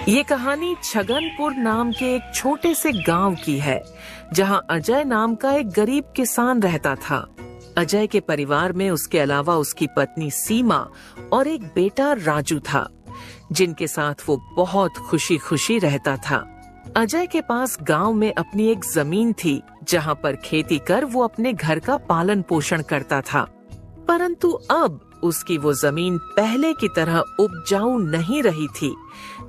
ये कहानी छगनपुर नाम के एक छोटे से गांव की है, जहां अजय नाम का एक गरीब किसान रहता था। अजय के परिवार में उसके अलावा उसकी पत्नी सीमा और एक बेटा राजू था, जिनके साथ वो बहुत खुशी खुशी रहता था। अजय के पास गांव में अपनी एक जमीन थी, जहां पर खेती कर वो अपने घर का पालन पोषण करता था। परंतु अब उसकी वो जमीन पहले की तरह उपजाऊ नहीं रही थी।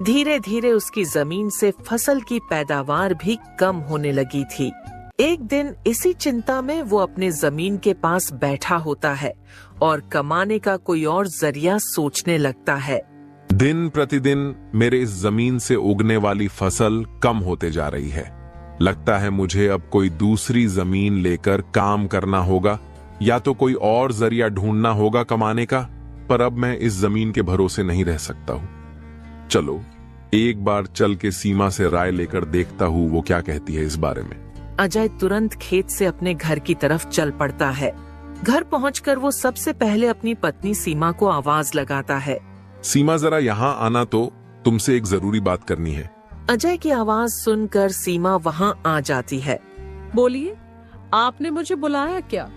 धीरे धीरे उसकी जमीन से फसल की पैदावार भी कम होने लगी थी। एक दिन इसी चिंता में वो अपने जमीन के पास बैठा होता है और कमाने का कोई और जरिया सोचने लगता है। दिन प्रतिदिन मेरे इस जमीन से उगने वाली फसल कम होते जा रही है। लगता है मुझे अब कोई दूसरी जमीन लेकर काम करना होगा या तो कोई और जरिया ढूंढना होगा कमाने का। पर अब मैं इस जमीन के भरोसे नहीं रह सकता हूँ। चलो एक बार चल के सीमा से राय लेकर देखता हूँ वो क्या कहती है इस बारे में। अजय तुरंत खेत से अपने घर की तरफ चल पड़ता है। घर पहुंचकर वो सबसे पहले अपनी पत्नी सीमा को आवाज लगाता है। सीमा जरा यहाँ आना, तो तुमसे एक जरूरी बात करनी है। अजय की आवाज सुनकर सीमा वहाँ आ जाती है। बोलिए, आपने मुझे बुलाया क्या?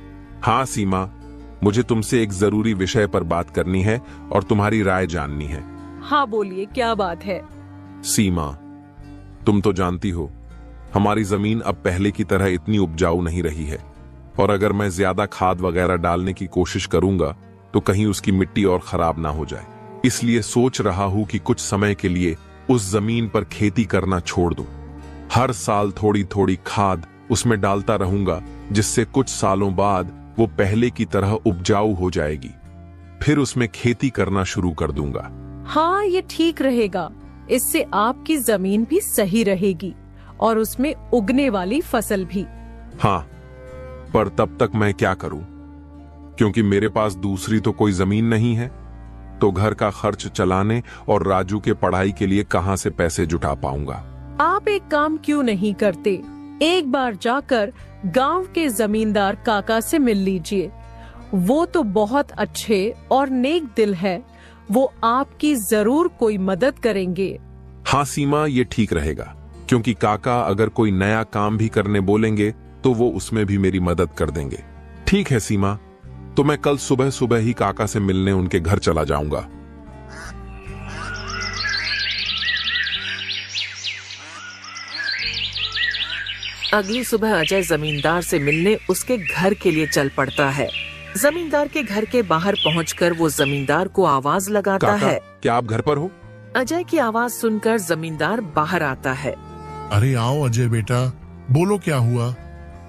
हाँ सीमा, मुझे तुमसे एक जरूरी विषय पर बात करनी है और तुम्हारी राय जाननी है। हाँ बोलिए, क्या बात है? सीमा, तुम तो जानती हो हमारी जमीन अब पहले की तरह इतनी उपजाऊ नहीं रही है, और अगर मैं ज्यादा खाद वगैरह डालने की कोशिश करूंगा तो कहीं उसकी मिट्टी और खराब ना हो जाए। इसलिए सोच रहा हूं कि कुछ समय के लिए उस जमीन पर खेती करना छोड़ दूं। हर साल थोड़ी थोड़ी खाद उसमें डालता रहूंगा, जिससे कुछ सालों बाद वो पहले की तरह उपजाऊ हो जाएगी। फिर उसमें खेती करना शुरू कर दूंगा। हाँ, ये ठीक रहेगा। इससे आपकी जमीन भी सही रहेगी और उसमें उगने वाली फसल भी। हाँ, पर तब तक मैं क्या करूं? क्योंकि मेरे पास दूसरी तो कोई जमीन नहीं है, तो घर का खर्च चलाने और राजू के पढ़ाई के लिए कहां से पैसे जुटा पाऊंगा। आप एक काम क्यों नहीं करते? एक बार जाकर गांव के जमींदार काका से मिल लीजिए। वो तो बहुत अच्छे और नेक दिल है। वो आपकी जरूर कोई मदद करेंगे। हाँ सीमा, ये ठीक रहेगा, क्योंकि काका अगर कोई नया काम भी करने बोलेंगे तो वो उसमें भी मेरी मदद कर देंगे। ठीक है सीमा, तो मैं कल सुबह सुबह ही काका से मिलने उनके घर चला जाऊंगा। अगली सुबह अजय जमींदार से मिलने उसके घर के लिए चल पड़ता है। जमींदार के घर के बाहर पहुंचकर वो जमींदार को आवाज लगाता है। क्या आप घर पर हो? अजय की आवाज सुनकर जमींदार बाहर आता है। अरे आओ अजय बेटा, बोलो क्या हुआ?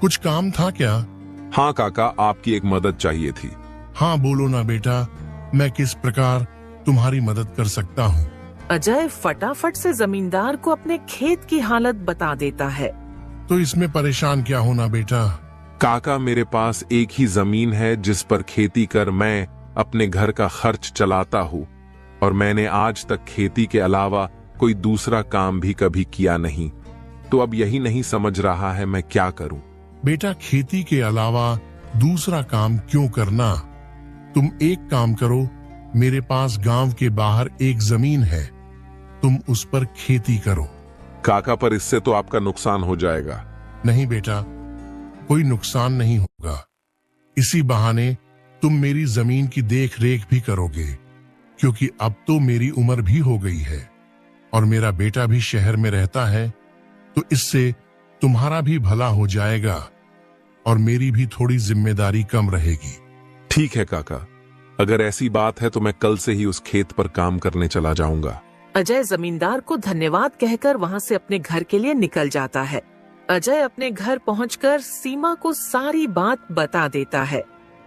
कुछ काम था क्या? हाँ काका, आपकी एक मदद चाहिए थी। हाँ बोलो ना बेटा, मैं किस प्रकार तुम्हारी मदद कर सकता हूँ? अजय फटाफट से जमींदार को अपने खेत की हालत बता देता है। तो इसमें परेशान क्या होना बेटा? काका, मेरे पास एक ही जमीन है जिस पर खेती कर मैं अपने घर का खर्च चलाता हूँ, और मैंने आज तक खेती के अलावा कोई दूसरा काम भी कभी किया नहीं। तो अब यही नहीं समझ रहा है मैं क्या करूं। बेटा, खेती के अलावा दूसरा काम क्यों करना? तुम एक काम करो, मेरे पास गांव के बाहर एक जमीन है, तुम उस पर खेती करो। काका, पर इससे तो आपका नुकसान हो जाएगा। नहीं बेटा, कोई नुकसान नहीं होगा। इसी बहाने तुम मेरी जमीन की देख रेख भी करोगे, क्योंकि अब तो मेरी उम्र भी हो गई है और मेरा बेटा भी शहर में रहता है। तो इससे तुम्हारा भी भला हो जाएगा और मेरी भी थोड़ी जिम्मेदारी कम रहेगी। ठीक है काका, अगर ऐसी बात है तो मैं कल से ही उस खेत पर काम करने चला जाऊंगा। अजय जमींदार को धन्यवाद कहकर वहाँ से अपने घर के लिए निकल जाता है। अजय अपने घर पहुंचकर सीमा को सारी बात बता देता है।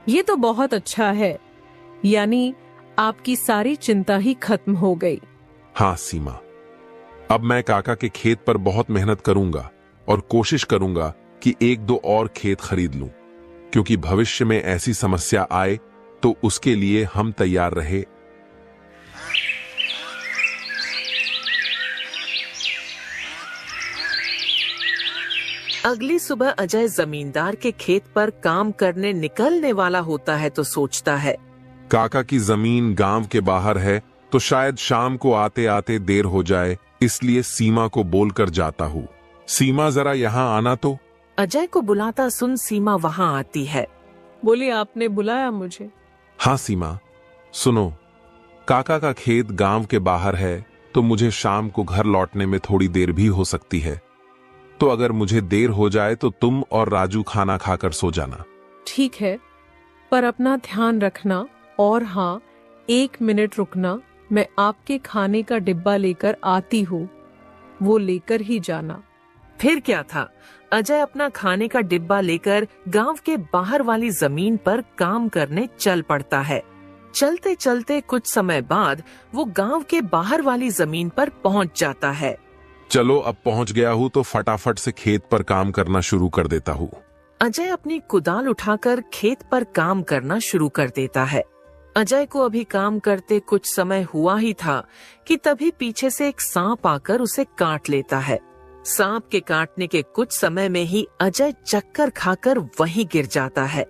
ये तो बहुत अच्छा है, यानी आपकी सारी चिंता ही खत्म हो गई। हाँ सीमा, अब मैं काका के खेत पर बहुत मेहनत करूंगा और कोशिश करूंगा कि एक दो और खेत खरीद लूं, क्योंकि भविष्य में ऐसी समस्या आए तो उसके लिए हम तैयार रहे। अगली सुबह अजय जमींदार के खेत पर काम करने निकलने वाला होता है तो सोचता है, काका की जमीन गांव के बाहर है, तो शायद शाम को आते आते देर हो जाए, इसलिए सीमा को बोलकर जाता हूँ। सीमा जरा यहाँ आना तो। अजय को बुलाता सुन सीमा वहां आती है। बोली, आपने बुलाया मुझे? हाँ सीमा, सुनो, काका का खेत गांव के बाहर है, तो मुझे शाम को घर लौटने में थोड़ी देर भी हो सकती है। तो अगर मुझे देर हो जाए तो तुम और राजू खाना खाकर सो जाना। ठीक है, पर अपना ध्यान रखना। और हाँ, 1 मिनट रुकना, मैं आपके खाने का डिब्बा लेकर आती हूँ, वो लेकर ही जाना। फिर क्या था, अजय अपना खाने का डिब्बा लेकर गांव के बाहर वाली जमीन पर काम करने चल पड़ता है। चलते चलते कुछ समय बाद वो गांव के बाहर वाली जमीन पर पहुंच जाता है। चलो, अब पहुंच गया हूं तो फटाफट से खेत पर काम करना शुरू कर देता हूं। अजय अपनी कुदाल उठाकर खेत पर काम करना शुरू कर देता है। अजय को अभी काम करते कुछ समय हुआ ही था कि तभी पीछे से एक सांप आकर उसे काट लेता है। सांप के काटने के कुछ समय में ही अजय चक्कर खाकर वहीं गिर जाता है।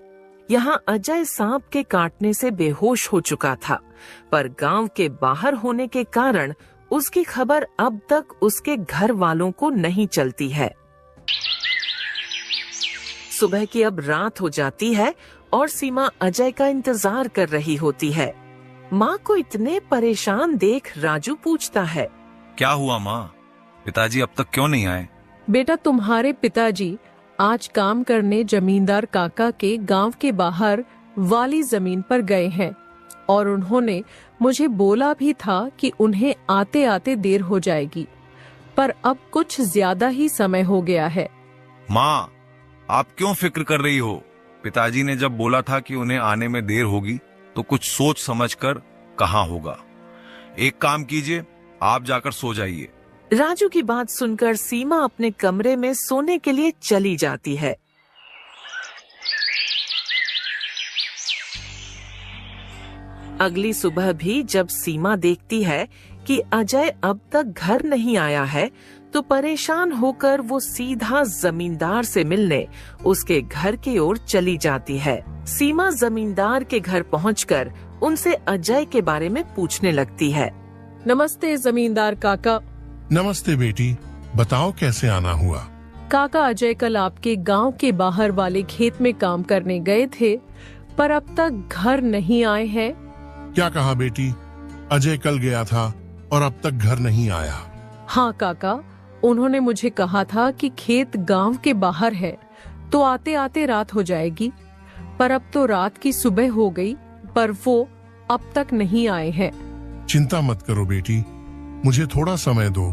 यहाँ अजय सांप के काटने से बेहोश हो चुका था, पर गांव के बाहर होने के कारण उसकी खबर अब तक उसके घर वालों को नहीं चलती है। सुबह की अब रात हो जाती है और सीमा अजय का इंतजार कर रही होती है। माँ को इतने परेशान देख राजू पूछता है, क्या हुआ माँ? पिताजी अब तक क्यों नहीं आए? बेटा, तुम्हारे पिताजी आज काम करने जमींदार काका के गांव के बाहर वाली जमीन पर गए हैं और उन्होंने मुझे बोला भी था कि उन्हें आते आते देर हो जाएगी, पर अब कुछ ज्यादा ही समय हो गया है। माँ, आप क्यों फिक्र कर रही हो? पिताजी ने जब बोला था कि उन्हें आने में देर होगी तो कुछ सोच समझकर कहा होगा। एक काम कीजिए, आप जाकर सो जाइए। राजू की बात सुनकर सीमा अपने कमरे में सोने के लिए चली जाती है। अगली सुबह भी जब सीमा देखती है कि अजय अब तक घर नहीं आया है, तो परेशान होकर वो सीधा जमींदार से मिलने उसके घर की ओर चली जाती है। सीमा जमींदार के घर पहुंचकर उनसे अजय के बारे में पूछने लगती है। नमस्ते जमींदार काका। नमस्ते बेटी, बताओ कैसे आना हुआ? काका, अजय कल आपके गांव के बाहर वाले खेत में काम करने गए थे, पर अब तक घर नहीं आए हैं। क्या कहा बेटी? अजय कल गया था और अब तक घर नहीं आया? हाँ काका, उन्होंने मुझे कहा था कि खेत गांव के बाहर है तो आते आते रात हो जाएगी, पर अब तो रात की सुबह हो गई, पर वो अब तक नहीं आए हैं। चिंता मत करो बेटी, मुझे थोड़ा समय दो,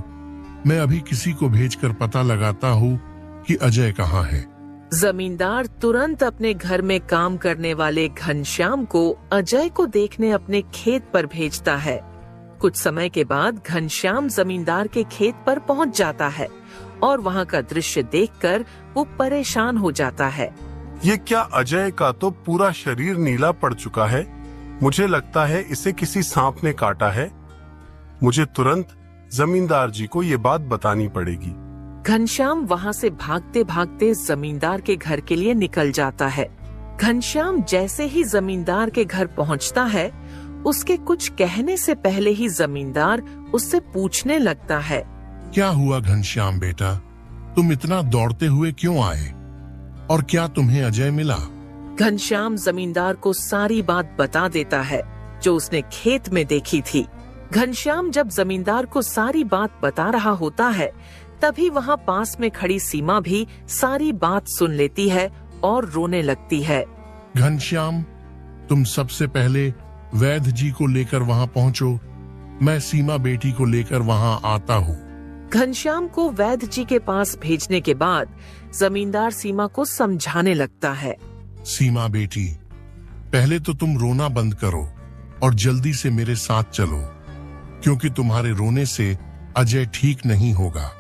मैं अभी किसी को भेजकर पता लगाता हूँ कि अजय कहाँ है। जमींदार तुरंत अपने घर में काम करने वाले घनश्याम को अजय को देखने अपने खेत पर भेजता है। कुछ समय के बाद घनश्याम जमींदार के खेत पर पहुंच जाता है और वहां का दृश्य देखकर वो परेशान हो जाता है। ये क्या, अजय का तो पूरा शरीर नीला पड़ चुका है। मुझे लगता है इसे किसी सांप ने काटा है। मुझे तुरंत जमींदार जी को ये बात बतानी पड़ेगी। घनश्याम वहां से भागते भागते जमींदार के घर के लिए निकल जाता है। घनश्याम जैसे ही जमींदार के घर पहुंचता है, उसके कुछ कहने से पहले ही जमींदार उससे पूछने लगता है। क्या हुआ घनश्याम बेटा, तुम इतना दौड़ते हुए क्यों आए और क्या तुम्हें अजय मिला? घनश्याम जमींदार को सारी बात बता देता है जो उसने खेत में देखी थी। घनश्याम जब जमींदार को सारी बात बता रहा होता है, तभी वहाँ पास में खड़ी सीमा भी सारी बात सुन लेती है और रोने लगती है। घनश्याम, तुम सबसे पहले वैद्य जी को लेकर वहाँ पहुँचो, मैं सीमा बेटी को लेकर वहाँ आता हूँ। घनश्याम को वैद्य जी के पास भेजने के बाद जमींदार सीमा को समझाने लगता है। सीमा बेटी, पहले तो तुम रोना बंद करो और जल्दी से मेरे साथ चलो, क्योंकि तुम्हारे रोने से अजय ठीक नहीं होगा।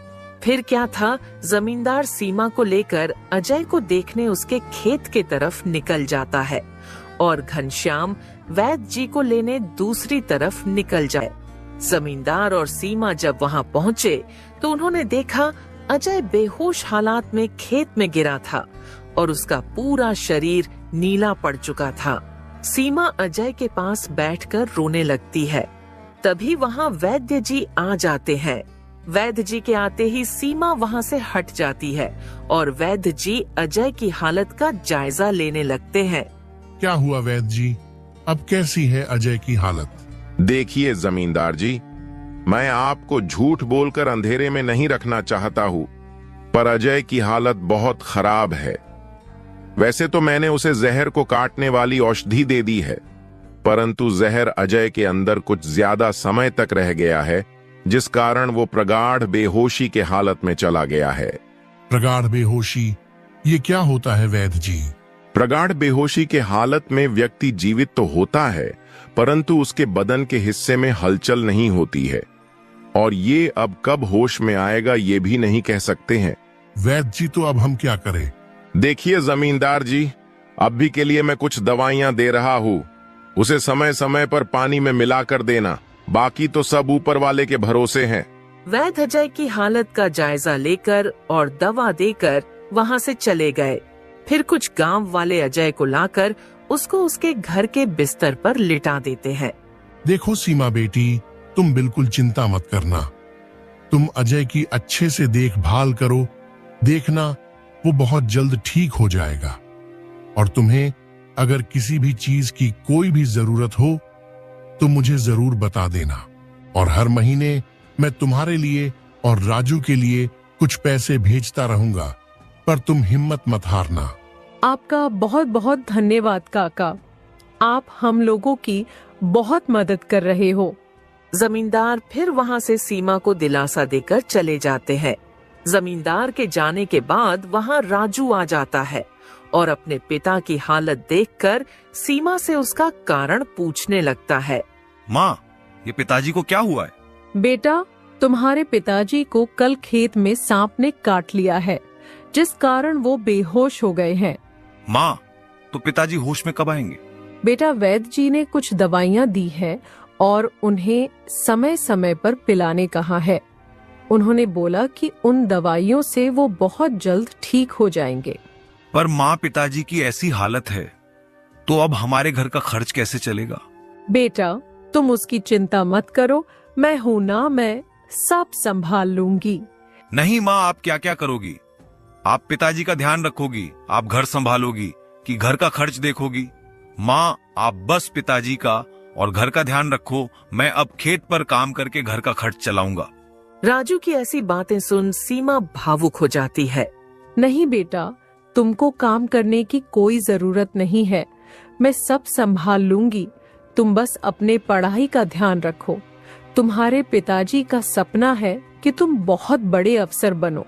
फिर क्या था, जमींदार सीमा को लेकर अजय को देखने उसके खेत के तरफ निकल जाता है और घनश्याम वैद्य जी को लेने दूसरी तरफ निकल जाए। जमींदार और सीमा जब वहां पहुंचे तो उन्होंने देखा अजय बेहोश हालात में खेत में गिरा था और उसका पूरा शरीर नीला पड़ चुका था। सीमा अजय के पास बैठकर रोने लगती है। तभी वहां वैद्य जी आ जाते हैं। वैद्य जी के आते ही सीमा वहाँ से हट जाती है और वैद्य जी अजय की हालत का जायजा लेने लगते हैं। क्या हुआ वैद्य जी, अब कैसी है अजय की हालत? देखिए जमींदार जी, मैं आपको झूठ बोलकर अंधेरे में नहीं रखना चाहता हूँ, पर अजय की हालत बहुत खराब है। वैसे तो मैंने उसे जहर को काटने वाली औषधि दे दी है, परंतु जहर अजय के अंदर कुछ ज्यादा समय तक रह गया है, जिस कारण वो प्रगाढ़ बेहोशी के हालत में चला गया है। प्रगाढ़ बेहोशी, ये क्या होता है वैद्य जी? प्रगाढ़ बेहोशी के हालत में व्यक्ति जीवित तो होता है, परंतु उसके बदन के हिस्से में हलचल नहीं होती है, और ये अब कब होश में आएगा ये भी नहीं कह सकते हैं। वैद्य जी, तो अब हम क्या करें? देखिए जमींदार जी, अभी के लिए मैं कुछ दवाइयां दे रहा हूँ, उसे समय समय पर पानी में मिलाकर देना, बाकी तो सब ऊपर वाले के भरोसे हैं। वैद्य अजय की हालत का जायजा लेकर और दवा देकर वहाँ से चले गए। फिर कुछ गांव वाले अजय को लाकर उसको उसके घर के बिस्तर पर लिटा देते हैं। देखो सीमा बेटी, तुम बिल्कुल चिंता मत करना, तुम अजय की अच्छे से देखभाल करो, देखना वो बहुत जल्द ठीक हो जाएगा। और तुम्हें अगर किसी भी चीज की कोई भी जरूरत हो तो मुझे जरूर बता देना, और हर महीने मैं तुम्हारे लिए और राजू के लिए कुछ पैसे भेजता रहूंगा, पर तुम हिम्मत मत हारना। आपका बहुत बहुत धन्यवाद काका, आप हम लोगों की बहुत मदद कर रहे हो। जमींदार फिर वहाँ से सीमा को दिलासा देकर चले जाते हैं। जमींदार के जाने के बाद वहाँ राजू आ जाता है और अपने पिता की हालत देखकर सीमा से उसका कारण पूछने लगता है। माँ, ये पिताजी को क्या हुआ है? बेटा, तुम्हारे पिताजी को कल खेत में सांप ने काट लिया है, जिस कारण वो बेहोश हो गए हैं। माँ, तो पिताजी होश में कब आएंगे? बेटा, वैद्य जी ने कुछ दवाइयाँ दी है और उन्हें समय समय पर पिलाने कहा है। उन्होंने बोला कि उन दवाइयों से वो बहुत जल्द ठीक हो जाएंगे। पर माँ, पिताजी की ऐसी हालत है तो अब हमारे घर का खर्च कैसे चलेगा? बेटा, तुम उसकी चिंता मत करो, मैं हूं ना, मैं सब संभाल लूंगी। नहीं माँ, आप क्या क्या करोगी? आप पिताजी का ध्यान रखोगी, आप घर संभालोगी कि घर का खर्च देखोगी? माँ, आप बस पिताजी का और घर का ध्यान रखो, मैं अब खेत पर काम करके घर का खर्च चलाऊंगा। राजू की ऐसी बातें सुन सीमा भावुक हो जाती है। नहीं बेटा, तुमको काम करने की कोई जरूरत नहीं है, मैं सब संभाल लूंगी, तुम बस अपने पढ़ाई का ध्यान रखो। तुम्हारे पिताजी का सपना है कि तुम बहुत बड़े अफसर बनो,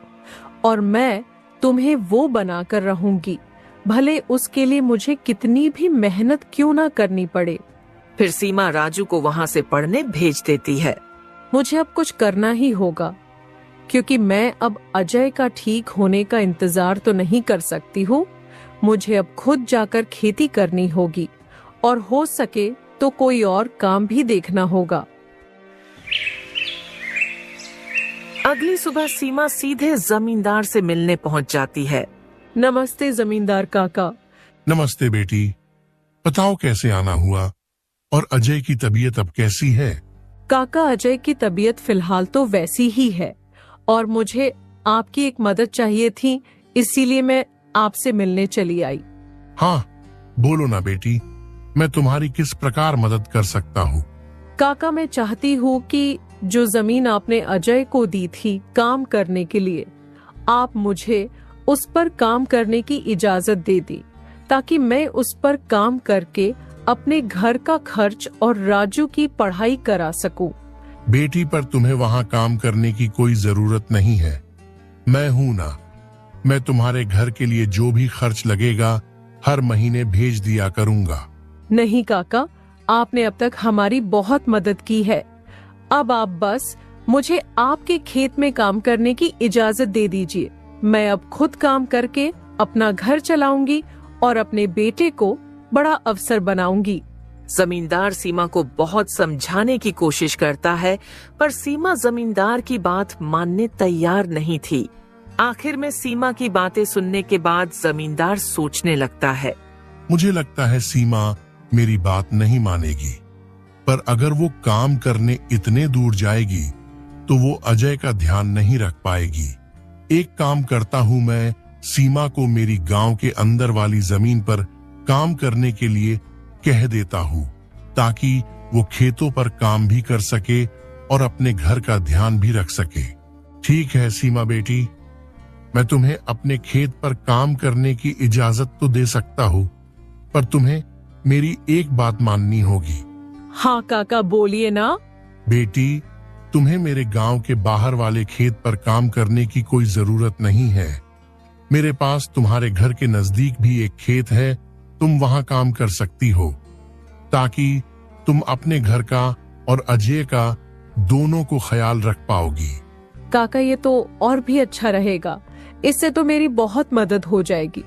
और मैं तुम्हें वो बनाकर रहूंगी, भले उसके लिए मुझे कितनी भी मेहनत क्यों ना करनी पड़े। फिर सीमा राजू को वहाँ से पढ़ने भेज देती है। मुझे अब कुछ करना ही होगा, क्योंकि मैं अब अजय का ठीक होने का इंतजार तो नहीं कर सकती हूँ। मुझे अब खुद जाकर खेती करनी होगी, और हो सके तो कोई और काम भी देखना होगा। अगली सुबह सीमा सीधे जमींदार से मिलने पहुंच जाती है। नमस्ते जमींदार काका। नमस्ते बेटी, बताओ कैसे आना हुआ, और अजय की तबीयत अब कैसी है? काका, अजय की तबीयत फिलहाल तो वैसी ही है, और मुझे आपकी एक मदद चाहिए थी, इसीलिए मैं आपसे मिलने चली आई। हाँ, बोलो ना बेटी, मैं तुम्हारी किस प्रकार मदद कर सकता हूँ? काका, मैं चाहती हूँ कि जो जमीन आपने अजय को दी थी काम करने के लिए, आप मुझे उस पर काम करने की इजाजत दे दी, ताकि मैं उस पर काम करके अपने घर का खर्च और राजू की पढ़ाई करा सकूं। बेटी, पर तुम्हें वहाँ काम करने की कोई जरूरत नहीं है, मैं हूँ ना, मैं तुम्हारे घर के लिए जो भी खर्च लगेगा हर महीने भेज दिया करूँगा। नहीं काका, आपने अब तक हमारी बहुत मदद की है, अब आप बस मुझे आपके खेत में काम करने की इजाजत दे दीजिए। मैं अब खुद काम करके अपना घर चलाऊंगी और अपने बेटे को बड़ा अफसर बनाऊंगी। जमींदार सीमा को बहुत समझाने की कोशिश करता है, पर सीमा जमींदार की बात मानने तैयार नहीं थी। आखिर में सीमा की बातें सुनने के बाद जमींदार सोचने लगता है। मुझे लगता है सीमा मेरी बात नहीं मानेगी, पर अगर वो काम करने इतने दूर जाएगी तो वो अजय का ध्यान नहीं रख पाएगी। एक काम करता हूं, मैं सीमा को मेरी गांव के अंदर वाली जमीन पर काम करने के लिए कह देता हूं, ताकि वो खेतों पर काम भी कर सके और अपने घर का ध्यान भी रख सके। ठीक है सीमा बेटी, मैं तुम्हें अपने खेत पर काम करने की इजाजत तो दे सकता हूँ, पर तुम्हें मेरी एक बात माननी होगी। हाँ काका, बोलिए ना। बेटी, तुम्हें मेरे गांव के बाहर वाले खेत पर काम करने की कोई जरूरत नहीं है। मेरे पास तुम्हारे घर के नजदीक भी एक खेत है, तुम वहां काम कर सकती हो, ताकि तुम अपने घर का और अजय का दोनों को ख्याल रख पाओगी। काका, ये तो और भी अच्छा रहेगा, इससे तो मेरी बहुत मदद हो जाएगी।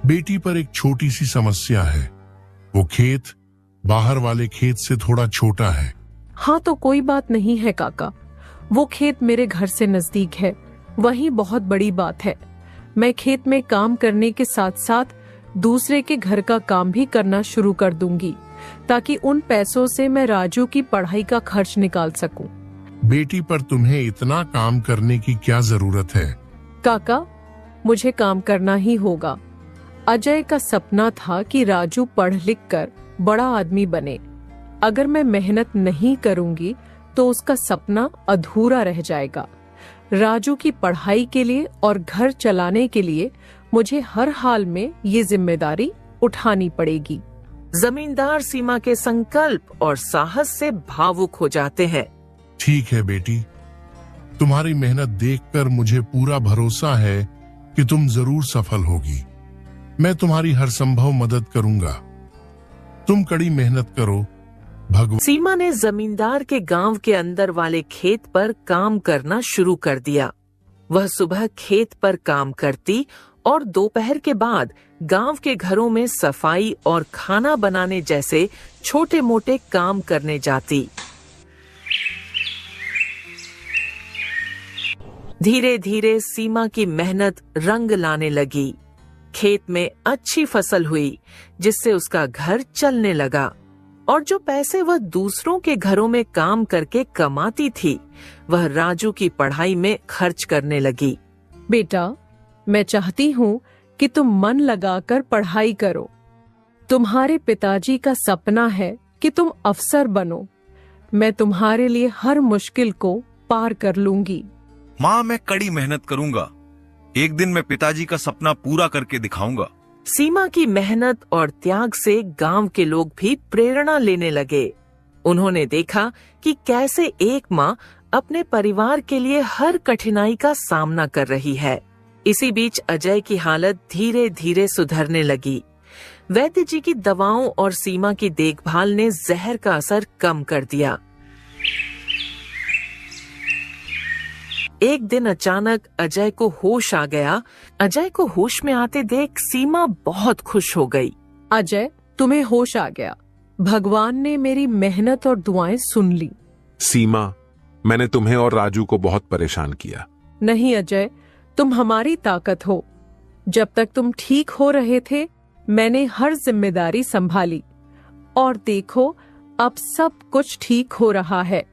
बेटी, पर एक छोटी सी समस्या है, वो खेत बाहर वाले खेत से थोड़ा छोटा है। हाँ तो कोई बात नहीं है काका, वो खेत मेरे घर से नजदीक है, वही बहुत बड़ी बात है। मैं खेत में काम करने के साथ साथ दूसरे के घर का काम भी करना शुरू कर दूंगी, ताकि उन पैसों से मैं राजू की पढ़ाई का खर्च निकाल सकूं। बेटी, पर तुम्हें इतना काम करने की क्या जरूरत है? काका, मुझे काम करना ही होगा। अजय का सपना था कि राजू पढ़ लिख कर बड़ा आदमी बने। अगर मैं मेहनत नहीं करूंगी तो उसका सपना अधूरा रह जाएगा। राजू की पढ़ाई के लिए और घर चलाने के लिए मुझे हर हाल में ये जिम्मेदारी उठानी पड़ेगी। जमींदार सीमा के संकल्प और साहस से भावुक हो जाते हैं। ठीक है बेटी, तुम्हारी मेहनत देखकर मुझे पूरा भरोसा है कि तुम जरूर सफल होगी। मैं तुम्हारी हर संभव मदद करूंगा। तुम कड़ी मेहनत करो, भगवान। सीमा ने जमींदार के गांव के अंदर वाले खेत पर काम करना शुरू कर दिया। वह सुबह खेत पर काम करती और दोपहर के बाद गांव के घरों में सफाई और खाना बनाने जैसे छोटे मोटे काम करने जाती। धीरे धीरे सीमा की मेहनत रंग लाने लगी। खेत में अच्छी फसल हुई, जिससे उसका घर चलने लगा, और जो पैसे वह दूसरों के घरों में काम करके कमाती थी, वह राजू की पढ़ाई में खर्च करने लगी। बेटा, मैं चाहती हूँ कि तुम मन लगाकर पढ़ाई करो। तुम्हारे पिताजी का सपना है कि तुम अफसर बनो। मैं तुम्हारे लिए हर मुश्किल को पार कर लूंगी। माँ, मैं कड़ी मेहनत करूंगा। एक दिन मैं पिताजी का सपना पूरा करके दिखाऊंगा। सीमा की मेहनत और त्याग से गांव के लोग भी प्रेरणा लेने लगे। उन्होंने देखा कि कैसे एक माँ अपने परिवार के लिए हर कठिनाई का सामना कर रही है। इसी बीच अजय की हालत धीरे धीरे सुधरने लगी। वैद्य जी की दवाओं और सीमा की देखभाल ने जहर का असर कम कर दिया। एक दिन अचानक अजय को होश आ गया। अजय को होश में आते देख सीमा बहुत खुश हो गई। अजय, तुम्हें होश आ गया। भगवान ने मेरी मेहनत और दुआएं सुन ली। सीमा, मैंने तुम्हें और राजू को बहुत परेशान किया। नहीं अजय, तुम हमारी ताकत हो। जब तक तुम ठीक हो रहे थे, मैंने हर जिम्मेदारी संभाली, और देखो अब सब कुछ ठीक हो रहा है।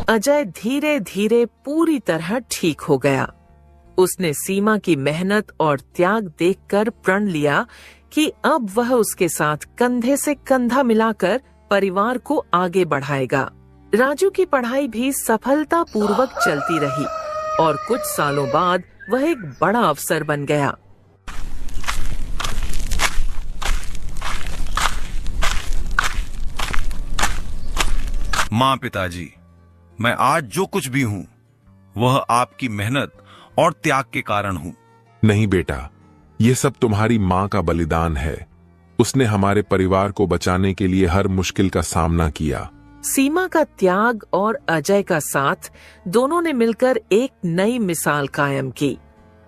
अजय धीरे धीरे पूरी तरह ठीक हो गया। उसने सीमा की मेहनत और त्याग देखकर प्रण लिया कि अब वह उसके साथ कंधे से कंधा मिलाकर परिवार को आगे बढ़ाएगा। राजू की पढ़ाई भी सफलतापूर्वक चलती रही और कुछ सालों बाद वह एक बड़ा अफसर बन गया। माँ, पिताजी, मैं आज जो कुछ भी हूँ वह आपकी मेहनत और त्याग के कारण हूँ। नहीं बेटा, ये सब तुम्हारी माँ का बलिदान है। उसने हमारे परिवार को बचाने के लिए हर मुश्किल का सामना किया। सीमा का त्याग और अजय का साथ, दोनों ने मिलकर एक नई मिसाल कायम की।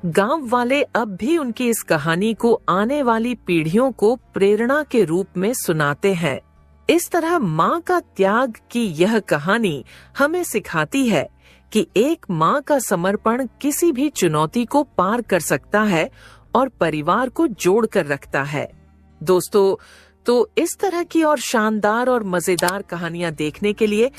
गांव वाले अब भी उनकी इस कहानी को आने वाली पीढ़ियों को प्रेरणा के रूप में सुनाते हैं। इस तरह माँ का त्याग की यह कहानी हमें सिखाती है कि एक माँ का समर्पण किसी भी चुनौती को पार कर सकता है और परिवार को जोड़ कर रखता है। दोस्तों, तो इस तरह की और शानदार और मजेदार कहानियां देखने के लिए